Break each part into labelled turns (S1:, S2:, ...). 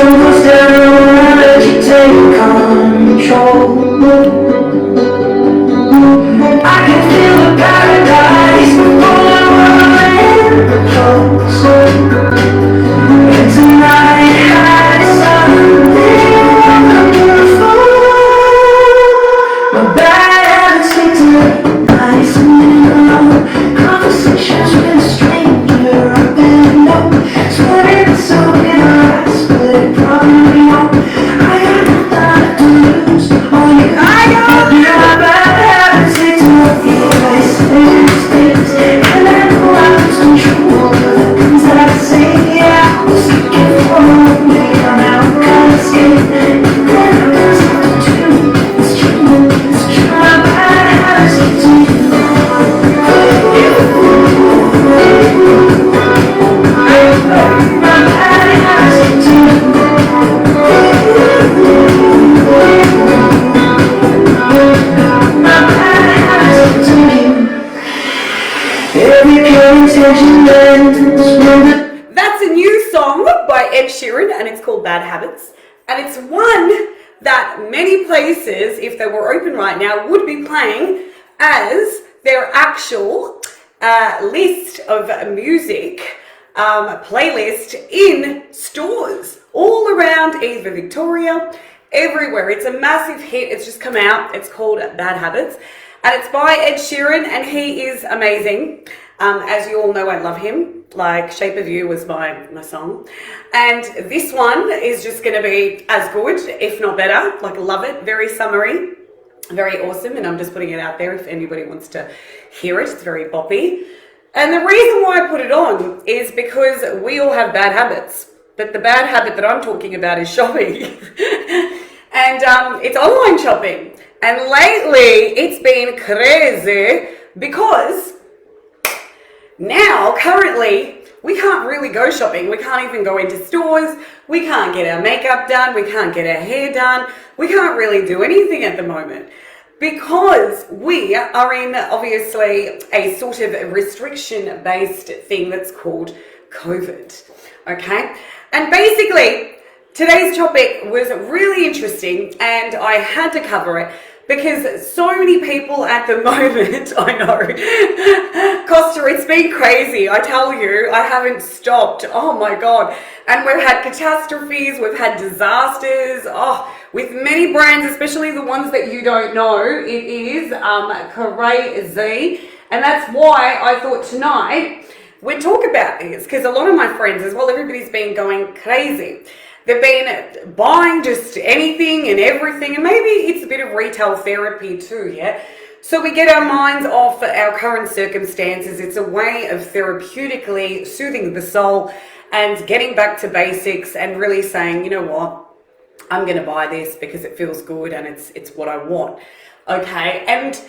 S1: goes down, I let you take control. I can feel the paradise before we're close. And tonight had something wonderful. My bad habits lead to nice and alone. Conversations with a stranger I barely know. Sweating it's so in our eyes, but it probably won't. I got nothing to lose. All you got my bad habits lead to mistakes. And I know I lose control of the things that I say. Yeah, I was looking for a way on how I can't escape. And then I got something to do. It's true, my bad habits lead to you.
S2: That's a new song by Ed Sheeran and it's called Bad Habits. And it's one that many places, if they were open right now, would be playing as their actual list of music playlist in stores all around either Victoria, everywhere. It's a massive hit. It's just come out. It's called Bad Habits and it's by Ed Sheeran and he is amazing. As you all know, I love him. Like Shape of You was my song. And this one is just going to be as good, if not better. Like, love it. Very summery. Very awesome. And I'm just putting it out there if anybody wants to hear it. It's very boppy. And the reason why I put it on is because we all have bad habits. But the bad habit that I'm talking about is shopping. And it's online shopping. And lately, it's been crazy because now, currently, we can't really go shopping. We can't even go into stores. We can't get our makeup done. We can't get our hair done. We can't really do anything at the moment because we are in, obviously, a sort of restriction-based thing that's called COVID, okay? And basically, today's topic was really interesting and I had to cover it because so many people at the moment, I know, Costa, it's been crazy. I tell you, I haven't stopped. Oh my God. And we've had catastrophes, we've had disasters, with many brands, especially the ones that you don't know. It is crazy. And that's why I thought tonight we'd talk about this because a lot of my friends as well, everybody's been going crazy. They've been buying just anything and everything, and maybe it's a bit of retail therapy too, yeah? So we get our minds off our current circumstances. It's a way of therapeutically soothing the soul and getting back to basics and really saying, you know what, I'm going to buy this because it feels good and it's what I want, okay? And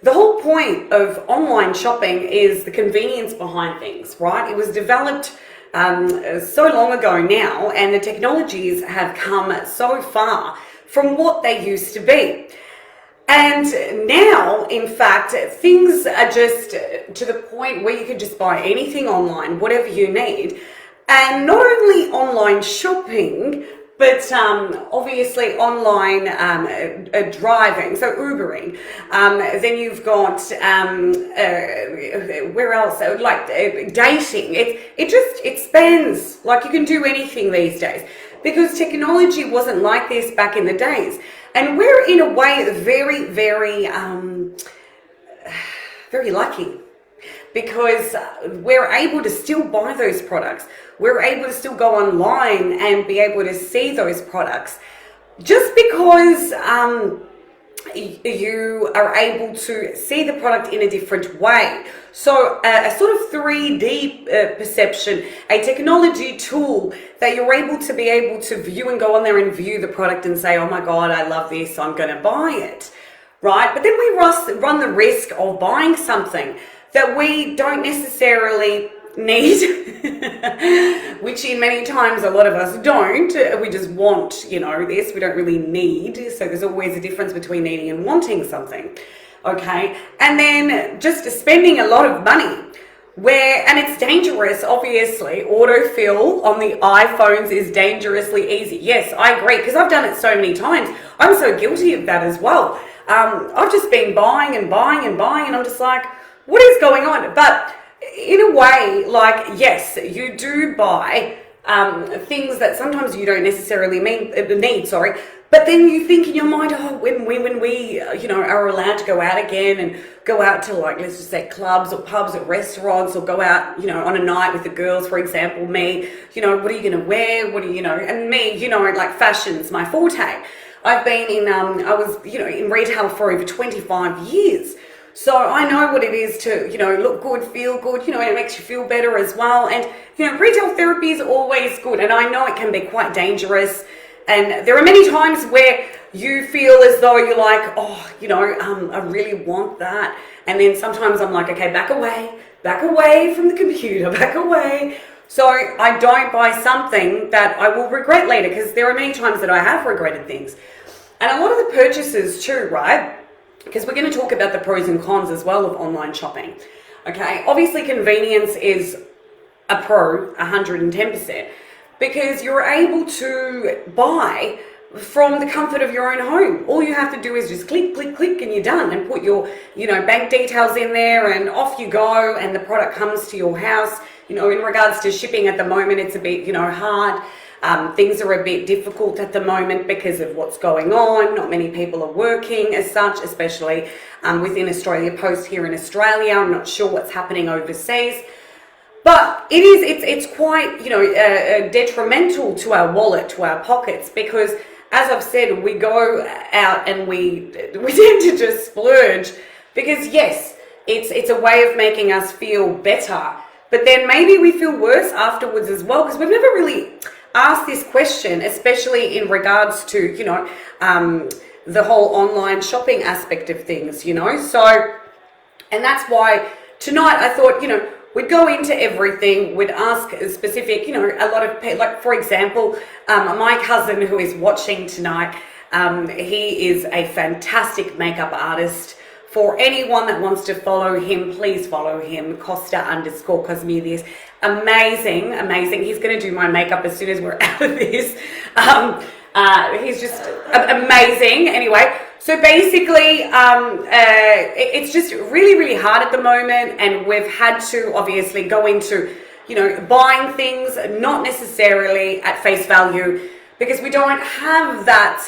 S2: the whole point of online shopping is the convenience behind things, right? It was developed so long ago now, and the technologies have come so far from what they used to be. And now, in fact, things are just to the point where you can just buy anything online, whatever you need. And not only online shopping, but obviously online driving, so Ubering. Then you've got, where else? Like dating. It just expands. Like you can do anything these days because technology wasn't like this back in the days. And we're in a way very, very, very lucky because we're able to still buy those products. We're able to still go online and be able to see those products just because you are able to see the product in a different way. So a sort of 3D perception, a technology tool that you're able to view and go on there and view the product and say, oh my God, I love this, so I'm going to buy it, right? But then we run the risk of buying something that we don't necessarily need, which in many times a lot of us don't. We just want, this. We don't really need. So there's always a difference between needing and wanting something. Okay. And then just spending a lot of money, and it's dangerous, obviously. Autofill on the iPhones is dangerously easy. Yes, I agree, because I've done it so many times. I'm so guilty of that as well. I've just been buying and buying and buying, and I'm just like, what is going on? But in a way, like, yes, you do buy things that sometimes you don't necessarily need, but then you think in your mind, oh, when we are allowed to go out again and go out to, like, let's just say clubs or pubs or restaurants, or go out, on a night with the girls, for example, me, what are you going to wear? What do and me, like, fashion's my forte. I've been I was, in retail for over 25 years. So I know what it is to, look good, feel good, it makes you feel better as well. And, retail therapy is always good. And I know it can be quite dangerous. And there are many times where you feel as though you're like, oh, I really want that. And then sometimes I'm like, okay, back away from the computer, back away. So I don't buy something that I will regret later, because there are many times that I have regretted things. And a lot of the purchases too, right? Because we're going to talk about the pros and cons as well of online shopping. Okay, obviously convenience is a pro, 110%, because you're able to buy from the comfort of your own home. All you have to do is just click, click, click, and you're done, and put your, bank details in there, and off you go, and the product comes to your house. In regards to shipping at the moment, it's a bit, hard. Things are a bit difficult at the moment because of what's going on. Not many people are working as such, especially within Australia Post here in Australia. I'm not sure what's happening overseas. But it's quite, detrimental to our wallet, to our pockets, because, as I've said, we go out and we tend to just splurge because, yes, it's a way of making us feel better. But then maybe we feel worse afterwards as well, because we've never really asked this question, especially in regards to, the whole online shopping aspect of things, So, and that's why tonight I thought, we'd go into everything, we'd ask a specific, a lot of, like, for example, my cousin who is watching tonight, he is a fantastic makeup artist. For anyone that wants to follow him, please follow him, Costa_Cosmedius. Amazing, amazing. He's going to do my makeup as soon as we're out of this. He's just amazing. Anyway, so basically, it's just really, really hard at the moment, and we've had to obviously go into, buying things not necessarily at face value, because we don't have that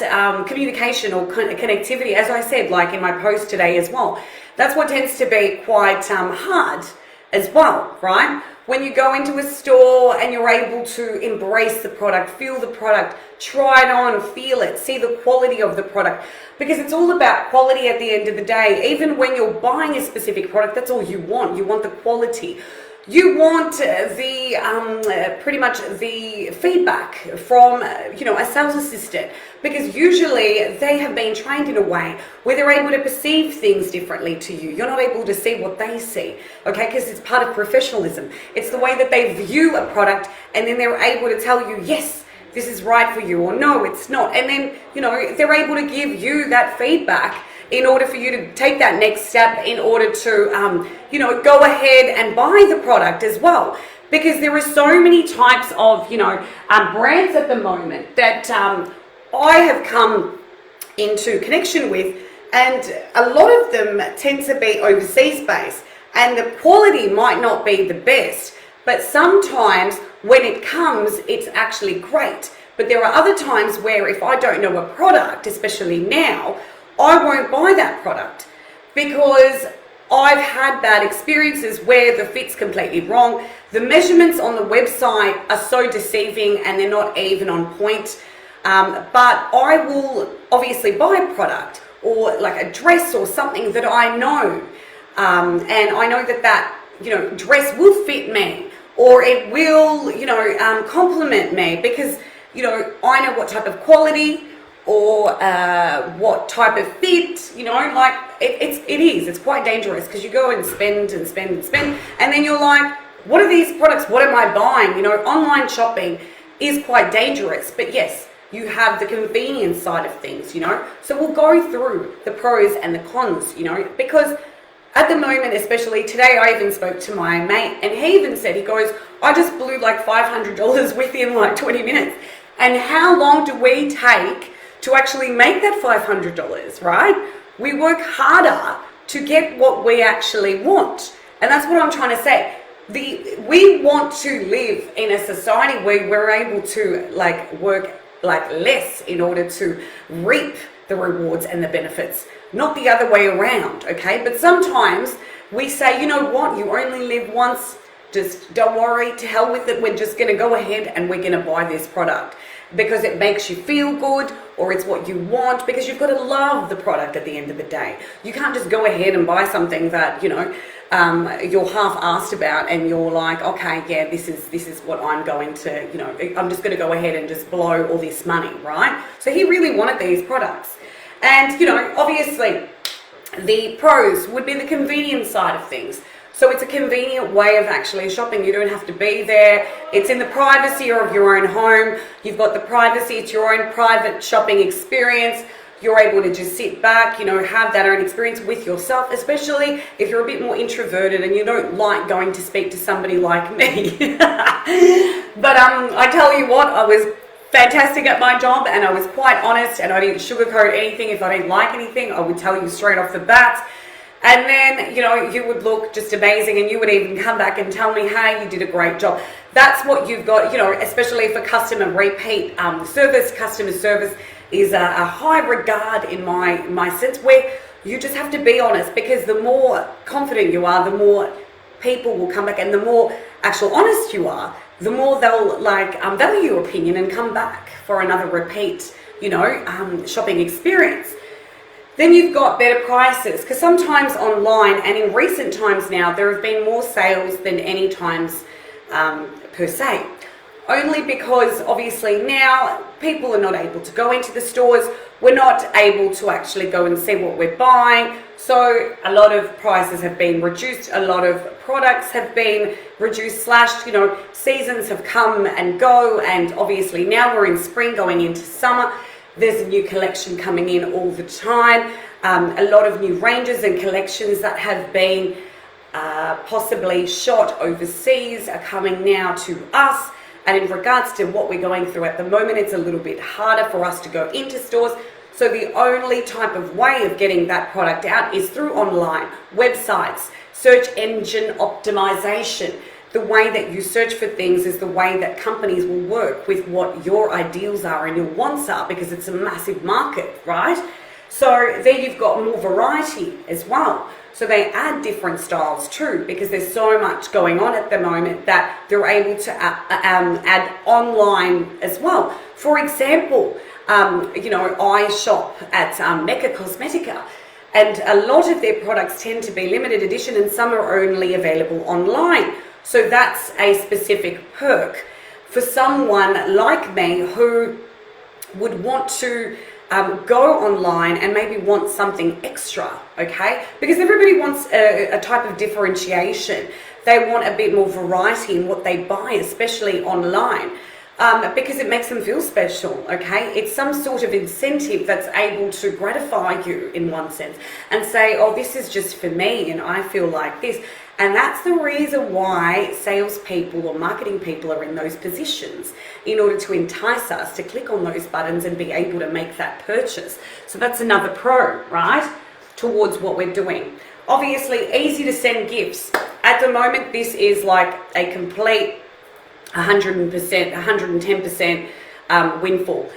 S2: communication or connectivity, as I said, like in my post today as well. That's what tends to be quite hard as well, right? When you go into a store and you're able to embrace the product, feel the product, try it on, feel it, see the quality of the product, because it's all about quality at the end of the day. Even when you're buying a specific product, that's all you want. You want the quality. You want pretty much the feedback from, a sales assistant, because usually they have been trained in a way where they're able to perceive things differently to you. You're not able to see what they see, okay, because it's part of professionalism. It's the way that they view a product, and then they're able to tell you, yes, this is right for you, or no, it's not. And then, they're able to give you that feedback in order for you to take that next step, in order to, go ahead and buy the product as well. Because there are so many types of, brands at the moment that I have come into connection with, and a lot of them tend to be overseas based, and the quality might not be the best, but sometimes when it comes, it's actually great. But there are other times where if I don't know a product, especially now, I won't buy that product, because I've had bad experiences where the fit's completely wrong. The measurements on the website are so deceiving, and they're not even on point. But I will obviously buy a product, or like a dress or something that I know. And I know that dress will fit me, or it will, complement me, because, I know what type of quality, or what type of fit, it's quite dangerous, because you go and spend and spend and spend, and then you're like, what are these products, what am I buying? Online shopping is quite dangerous, but yes, you have the convenience side of things, so we'll go through the pros and the cons, because At the moment, especially today, I even spoke to my mate, and he even said, he goes, I just blew like $500 within like 20 minutes. And how long do we take to actually make that $500, right? We work harder to get what we actually want. And that's what I'm trying to say. We want to live in a society where we're able to like work like less in order to reap the rewards and the benefits, not the other way around, okay? But sometimes we say, you know what, you only live once, just don't worry, to hell with it, we're just gonna go ahead and we're gonna buy this product because it makes you feel good or it's what you want, because you've got to love the product at the end of the day. You can't just go ahead and buy something that, you know, you're half-assed about and you're like, okay, yeah, this is what I'm going to, you know, I'm just going to go ahead and just blow all this money, right? So he really wanted these products. And, you know, obviously the pros would be the convenience side of things. So it's a convenient way of actually shopping. You don't have to be there. It's in the privacy of your own home. You've got the privacy. It's your own private shopping experience. You're able to just sit back, you know, have that own experience with yourself, especially if you're a bit more introverted and you don't like going to speak to somebody like me. But I tell you what, I was fantastic at my job and I was quite honest and I didn't sugarcoat anything. If I didn't like anything, I would tell you straight off the bat. And then, you know, you would look just amazing and you would even come back and tell me, hey, you did a great job. That's what you've got, you know, especially for customer repeat service. Customer service is a high regard in my sense, where you just have to be honest, because the more confident you are, the more people will come back, and the more actual honest you are, the more they'll like value your opinion and come back for another repeat, you know, shopping experience. Then you've got better prices, because sometimes online, and in recent times now, there have been more sales than any times per se. Only because obviously now people are not able to go into the stores. We're not able to actually go and see what we're buying. So a lot of prices have been reduced. A lot of products have been reduced, slashed, you know, seasons have come and go. And obviously now we're in spring going into summer. There's a new collection coming in all the time. A lot of new ranges and collections that have been possibly shot overseas are coming now to us. And in regards to what we're going through at the moment, it's a little bit harder for us to go into stores. So the only type of way of getting that product out is through online websites, search engine optimization. The way that you search for things is the way that companies will work with what your ideals are and your wants are, because it's a massive market, right? So there you've got more variety as well. So they add different styles too, because there's so much going on at the moment that they're able to add online as well. For example, you know, I shop at Mecca Cosmetica, and a lot of their products tend to be limited edition and some are only available online. So that's a specific perk for someone like me who would want to go online and maybe want something extra, okay? Because everybody wants a type of differentiation. They want a bit more variety in what they buy, especially online, because it makes them feel special, okay? It's some sort of incentive that's able to gratify you in one sense and say, oh, this is just for me and I feel like this. And that's the reason why salespeople or marketing people are in those positions, in order to entice us to click on those buttons and be able to make that purchase. So that's another pro, right, towards what we're doing. Obviously, easy to send gifts. At the moment, this is like a complete 100%, 110% windfall.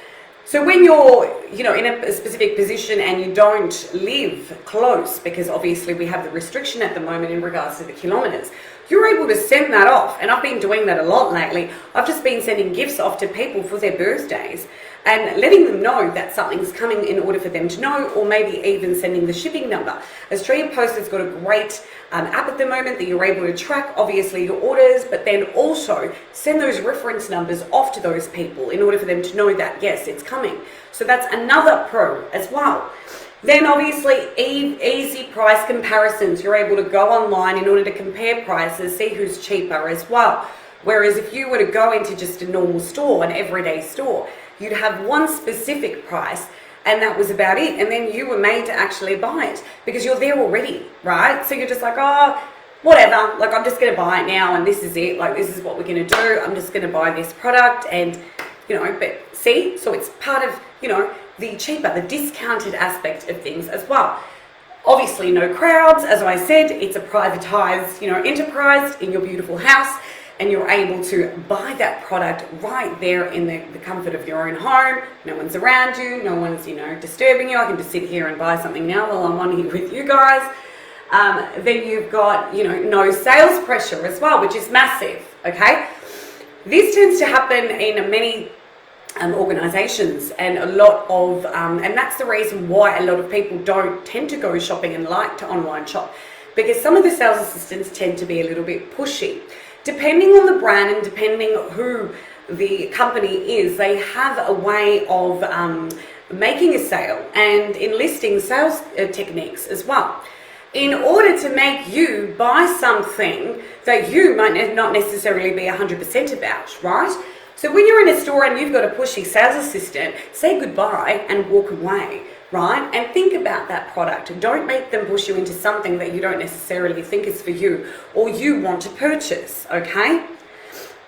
S2: So when you're, you know, in a specific position and you don't live close, because obviously we have the restriction at the moment in regards to the kilometers, you're able to send that off. And I've been doing that a lot lately. I've just been sending gifts off to people for their birthdays and letting them know that something's coming in order for them to know, or maybe even sending the shipping number. Australian Post has got a great app at the moment that you're able to track, obviously, your orders, but then also send those reference numbers off to those people in order for them to know that, yes, it's coming. So that's another pro as well. Then obviously easy price comparisons. You're able to go online in order to compare prices, see who's cheaper as well. Whereas if you were to go into just a normal store, an everyday store, you'd have one specific price and that was about it. And then you were made to actually buy it because you're there already, right? So you're just like, oh, whatever, like I'm just going to buy it now and this is it, like this is what we're going to do. I'm just going to buy this product and, but see, so it's part of, the cheaper, the discounted aspect of things as well. Obviously no crowds, as I said, it's a privatized, enterprise in your beautiful house, and you're able to buy that product right there in the comfort of your own home. No one's around you, no one's, disturbing you. I can just sit here and buy something now while I'm on here with you guys. Then you've got, no sales pressure as well, which is massive, okay? This tends to happen in many organizations and a lot of, and that's the reason why a lot of people don't tend to go shopping and like to online shop, because some of the sales assistants tend to be a little bit pushy. Depending on the brand and depending who the company is, they have a way of making a sale and enlisting sales techniques as well, in order to make you buy something that you might not necessarily be 100% about, right? So when you're in a store and you've got a pushy sales assistant, say goodbye and walk away, right? And think about that product. Don't make them push you into something that you don't necessarily think is for you or you want to purchase, okay?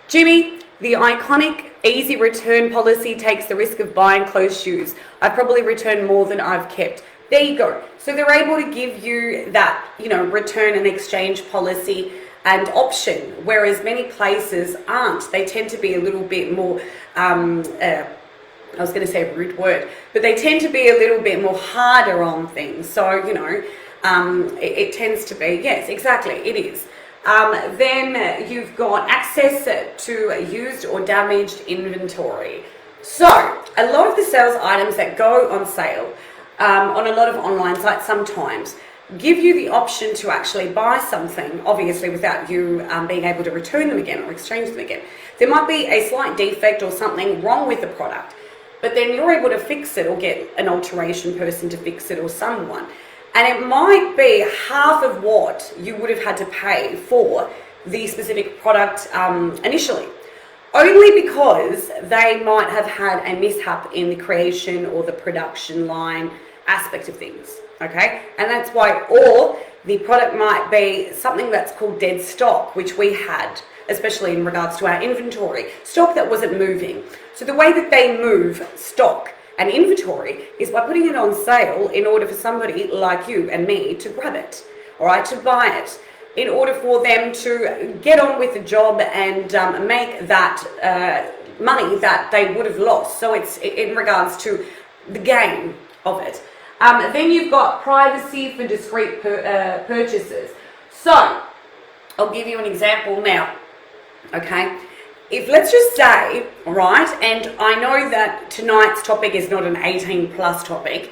S2: Jimmy, the iconic easy return policy takes the risk of buying closed shoes. I probably returned more than I've kept. There you go. So they're able to give you that, return and exchange policy and option, whereas many places aren't. They tend to be a little bit more, I was going to say a rude word, but they tend to be a little bit more harder on things. So, it tends to be, yes, exactly, it is. Then you've got access to used or damaged inventory. So a lot of the sales items that go on sale on a lot of online sites sometimes give you the option to actually buy something, obviously without you being able to return them again or exchange them again. There might be a slight defect or something wrong with the product, but then you're able to fix it or get an alteration person to fix it or someone. And it might be half of what you would have had to pay for the specific product initially, only because they might have had a mishap in the creation or the production line aspect of things. Okay, and that's why, or the product might be something that's called dead stock, which we had, especially in regards to our inventory, stock that wasn't moving. So the way that they move stock and inventory is by putting it on sale in order for somebody like you and me to grab it, all right, to buy it, in order for them to get on with the job and make that money that they would have lost. So it's in regards to the gain of it. Then you've got privacy for discreet purchases. So I'll give you an example now, okay? If let's just say, right, and I know that tonight's topic is not an 18 plus topic,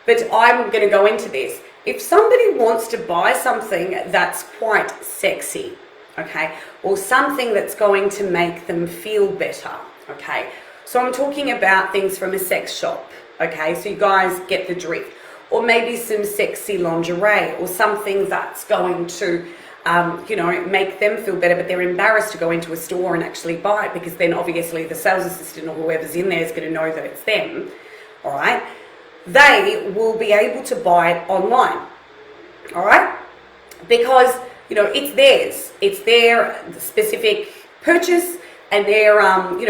S2: but I'm going to go into this. If somebody wants to buy something that's quite sexy, okay, or something that's going to make them feel better, okay, so I'm talking about things from a sex shop. Okay, so you guys get the drift. Or maybe some sexy lingerie or something that's going to, make them feel better, but they're embarrassed to go into a store and actually buy it because then obviously the sales assistant or whoever's in there is going to know that it's them, all right? They will be able to buy it online, all right? Because, it's theirs. It's their specific purchase and their,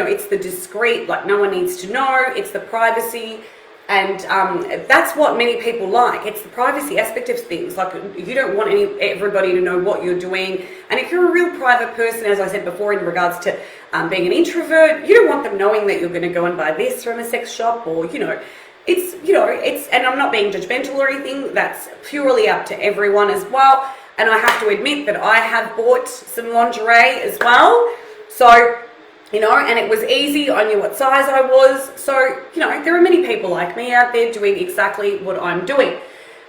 S2: it's the discreet, like no one needs to know, it's the privacy. And that's what many people like. It's the privacy aspect of things. Like you don't want everybody to know what you're doing. And if you're a real private person, as I said before, in regards to being an introvert, you don't want them knowing that you're going to go and buy this from a sex shop, or it's. And I'm not being judgmental or anything. That's purely up to everyone as well. And I have to admit that I have bought some lingerie as well. So. And it was easy. I knew what size I was. So, there are many people like me out there doing exactly what I'm doing.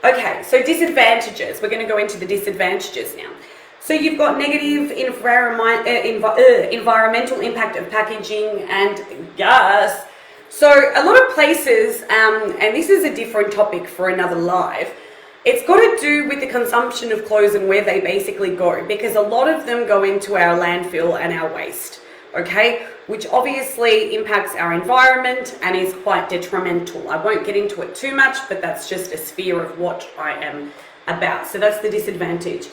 S2: Okay, so disadvantages. We're going to go into the disadvantages now. So you've got negative environmental impact of packaging and gas. So a lot of places, and this is a different topic for another live, it's got to do with the consumption of clothes and where they basically go, because a lot of them go into our landfill and our waste. okay, which obviously impacts our environment and is quite detrimental. I won't get into it too much, but that's just a sphere of what I am about. So that's the disadvantage.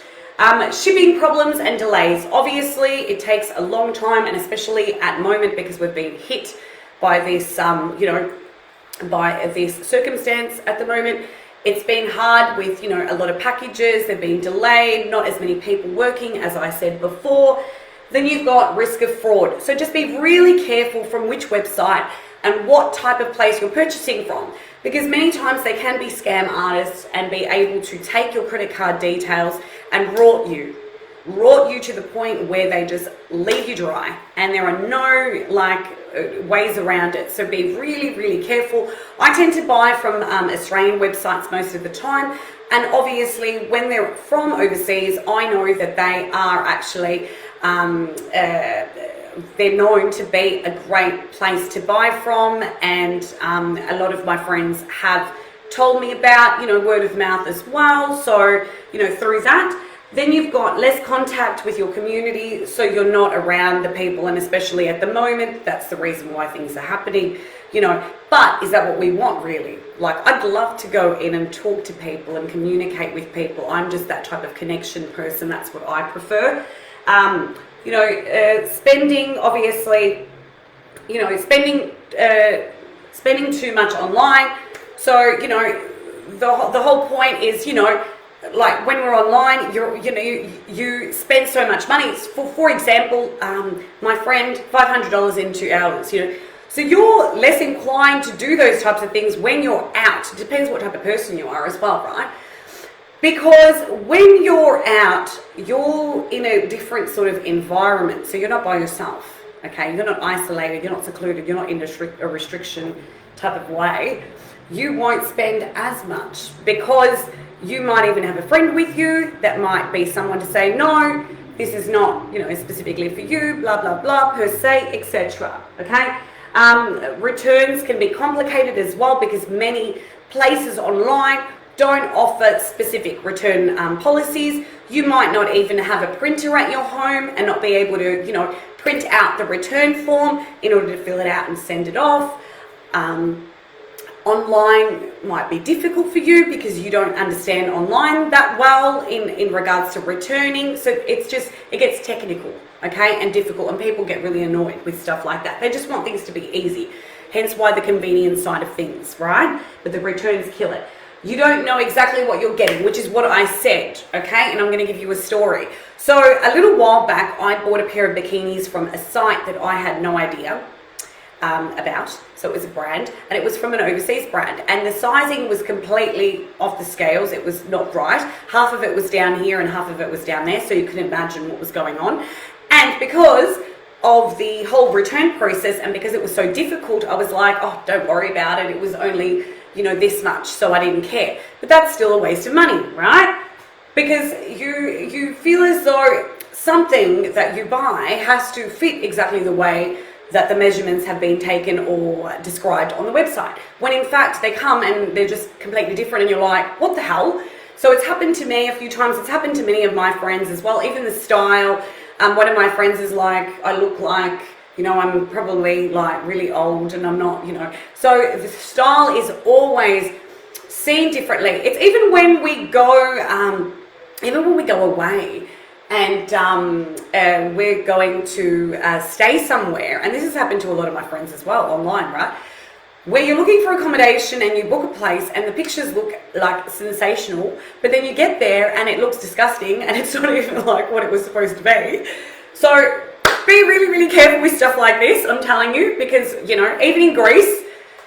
S2: Shipping problems and delays. Obviously, it takes a long time, and especially at the moment because we've been hit by this, by this circumstance at the moment. It's been hard with, a lot of packages. They've been delayed, not as many people working, as I said before. Then you've got risk of fraud. So just be really careful from which website and what type of place you're purchasing from, because many times they can be scam artists and be able to take your credit card details and rort you to the point where they just leave you dry, and there are no ways around it. So be really, really careful. I tend to buy from Australian websites most of the time, and obviously when they're from overseas, I know that they are actually they're known to be a great place to buy from, and a lot of my friends have told me about, word of mouth as well. So, through that, then you've got less contact with your community, so you're not around the people, and especially at the moment, that's the reason why things are happening, but is that what we want really? I'd love to go in and talk to people and communicate with people. I'm just that type of connection person. That's what I prefer. Spending, obviously, spending too much online. So, the whole point is, when we're online, you spend so much money. For example, my friend, $500 in 2 hours, So you're less inclined to do those types of things when you're out. It depends what type of person you are as well, right? Because when you're out, you're in a different sort of environment. So you're not by yourself, okay? You're not isolated, you're not secluded, you're not in a restriction type of way. You won't spend as much because you might even have a friend with you that might be someone to say, no, this is not, specifically for you, blah, blah, blah, per se, etc. Okay? Returns can be complicated as well because many places online don't offer specific return policies. You might not even have a printer at your home and not be able to, print out the return form in order to fill it out and send it off. Online might be difficult for you because you don't understand online that well in regards to returning. So it gets technical, okay, and difficult, and people get really annoyed with stuff like that. They just want things to be easy, hence why the convenience side of things, right? But the returns kill it. You don't know exactly what you're getting, which is what I said, okay? And I'm going to give you a story. So a little while back, I bought a pair of bikinis from a site that I had no idea about. So it was a brand, and it was from an overseas brand, and the sizing was completely off the scales. It was not right. Half of it was down here and half of it was down there, so you can imagine what was going on. And because of the whole return process, and because it was so difficult, I was like, oh, don't worry about it. It was only, this much, so I didn't care. But that's still a waste of money, right? Because you feel as though something that you buy has to fit exactly the way that the measurements have been taken or described on the website, when in fact they come and they're just completely different, and you're like, what the hell? So it's happened to me a few times. It's happened to many of my friends as well. Even the style. One of my friends is like, I look like, I'm probably like really old, and I'm not, So the style is always seen differently. It's even when we go away, and we're going to stay somewhere, and this has happened to a lot of my friends as well online, right? Where you're looking for accommodation and you book a place and the pictures look like sensational, but then you get there and it looks disgusting and it's not even like what it was supposed to be. So be really, really careful with stuff like this, I'm telling you, because, even in Greece,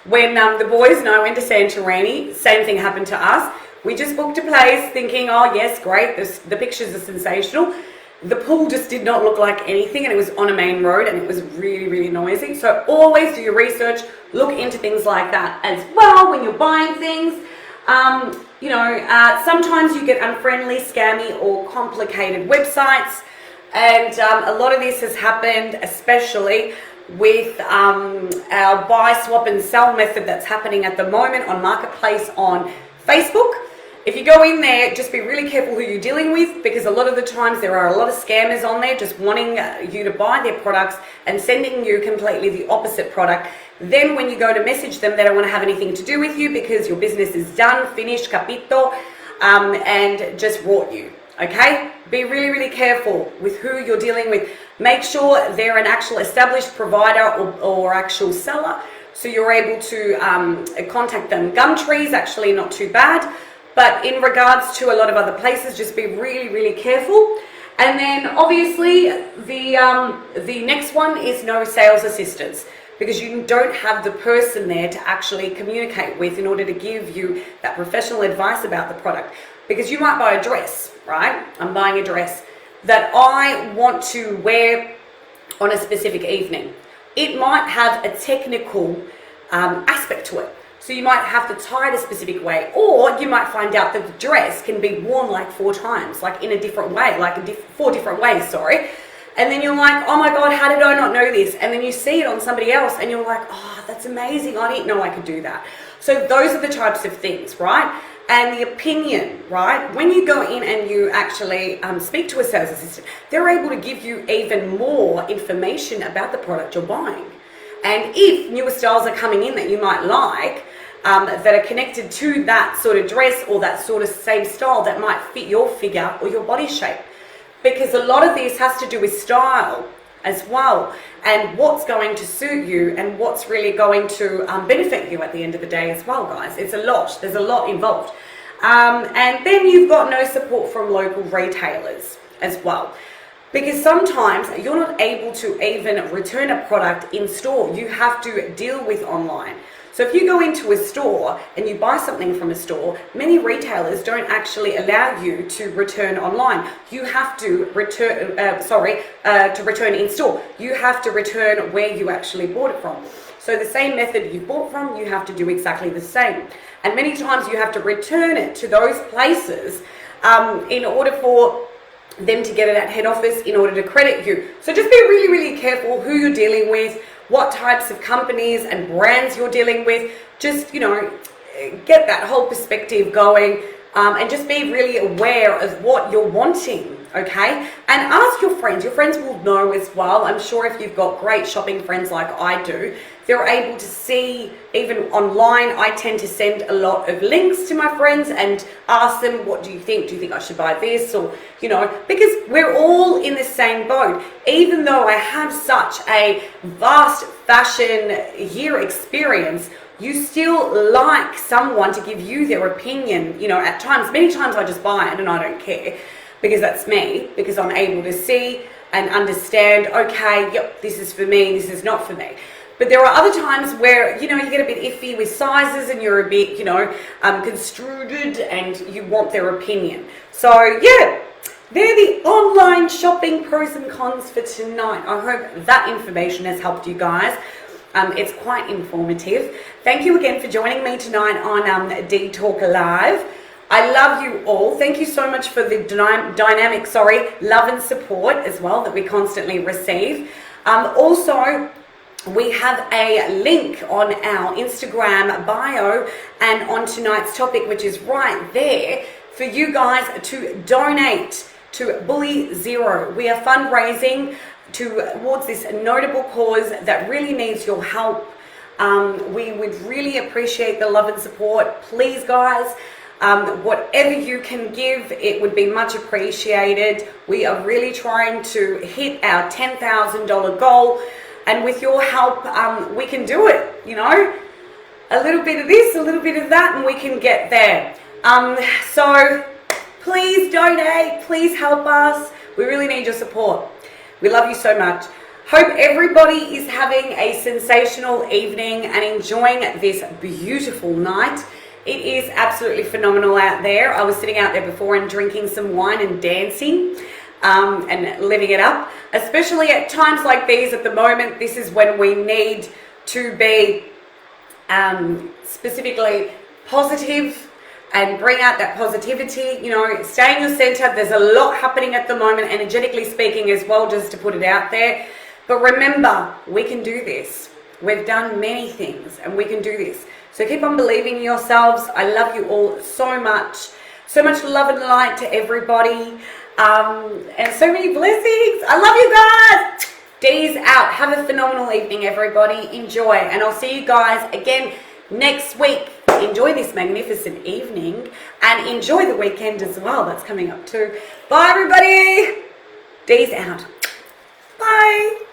S2: when the boys and I went to Santorini, same thing happened to us. We just booked a place thinking, oh yes, great, the pictures are sensational. The pool just did not look like anything, and it was on a main road, and it was really, really noisy. So always do your research, look into things like that as well when you're buying things. Sometimes you get unfriendly, scammy, or complicated websites, and a lot of this has happened, especially with our buy, swap, and sell method that's happening at the moment on Marketplace on Facebook. if you go in there, just be really careful who you're dealing with, because a lot of the times there are a lot of scammers on there just wanting you to buy their products and sending you completely the opposite product. Then when you go to message them, they don't want to have anything to do with you because your business is done, finished, capito, and just rot you. Okay? Be really, really careful with who you're dealing with. Make sure they're an actual established provider or actual seller, so you're able to contact them. Gumtree's actually not too bad, but in regards to a lot of other places, just be really, really careful. And then obviously the next one is no sales assistance, because you don't have the person there to actually communicate with in order to give you that professional advice about the product. Because you might buy a dress, right? I'm buying a dress that I want to wear on a specific evening. It might have a technical aspect to it. So you might have to tie it a specific way, or you might find out that the dress can be worn like 4 times, like in a different way, like 4 different ways, sorry. And then you're like, oh my God, how did I not know this? And then you see it on somebody else and you're like, oh, that's amazing. I didn't know I could do that. So those are the types of things, right? And the opinion, right? When you go in and you actually speak to a sales assistant, they're able to give you even more information about the product you're buying. And if newer styles are coming in that you might like, that are connected to that sort of dress or that sort of same style that might fit your figure or your body shape. Because a lot of this has to do with style as well, and what's going to suit you and what's really going to benefit you at the end of the day as well, guys. It's a lot. There's a lot involved. And then you've got no support from local retailers as well. Because sometimes you're not able to even return a product in store. You have to deal with online. So if you go into a store and you buy something from a store, many retailers don't actually allow you to return online. You have to return, to return in store. You have to return where you actually bought it from. So the same method you bought from, you have to do exactly the same. And many times you have to return it to those places in order for them to get it at head office in order to credit you. So just be really, really careful who you're dealing with, what types of companies and brands you're dealing with. Just, you know, get that whole perspective going, and just be really aware of what you're wanting, okay? And ask your friends. Your friends will know as well. I'm sure if you've got great shopping friends like I do, they're able to see, even online, I tend to send a lot of links to my friends and ask them, what do you think? Do you think I should buy this? Or, you know, because we're all in the same boat. Even though I have such a vast fashion year experience, you still like someone to give you their opinion. You know, at times, many times I just buy it and I don't care, because that's me, because I'm able to see and understand, okay, yep, this is for me, this is not for me. But there are other times where, you know, you get a bit iffy with sizes and you're a bit, you know, construed, and you want their opinion. So, yeah, they're the online shopping pros and cons for tonight. I hope that information has helped you guys. It's quite informative. Thank you again for joining me tonight on Dee Talk Live. I love you all. Thank you so much for the dynamic, love and support as well that we constantly receive. Also, we have a link on our Instagram bio and on tonight's topic, which is right there, for you guys to donate to Bully Zero. We are fundraising towards this notable cause that really needs your help. We would really appreciate the love and support. Please, guys, whatever you can give, it would be much appreciated. We are really trying to hit our $10,000 goal. And with your help, we can do it, you know, a little bit of this, a little bit of that, and we can get there. So please donate, please help us. We really need your support. We love you so much. Hope everybody is having a sensational evening and enjoying this beautiful night. It is absolutely phenomenal out there. I was sitting out there before and drinking some wine and dancing. And living it up, especially at times like these at the moment. This is when we need to be specifically positive and bring out that positivity, you know, stay in your center. There's a lot happening at the moment, energetically speaking as well, just to put it out there. But remember, we can do this. We've done many things and we can do this. So keep on believing in yourselves. I love you all so much. So much love and light to everybody. And so many blessings. I love you guys. Dee's out. Have a phenomenal evening, everybody. Enjoy. And I'll see you guys again next week. Enjoy this magnificent evening and enjoy the weekend as well. That's coming up too. Bye, everybody. Dee's out. Bye.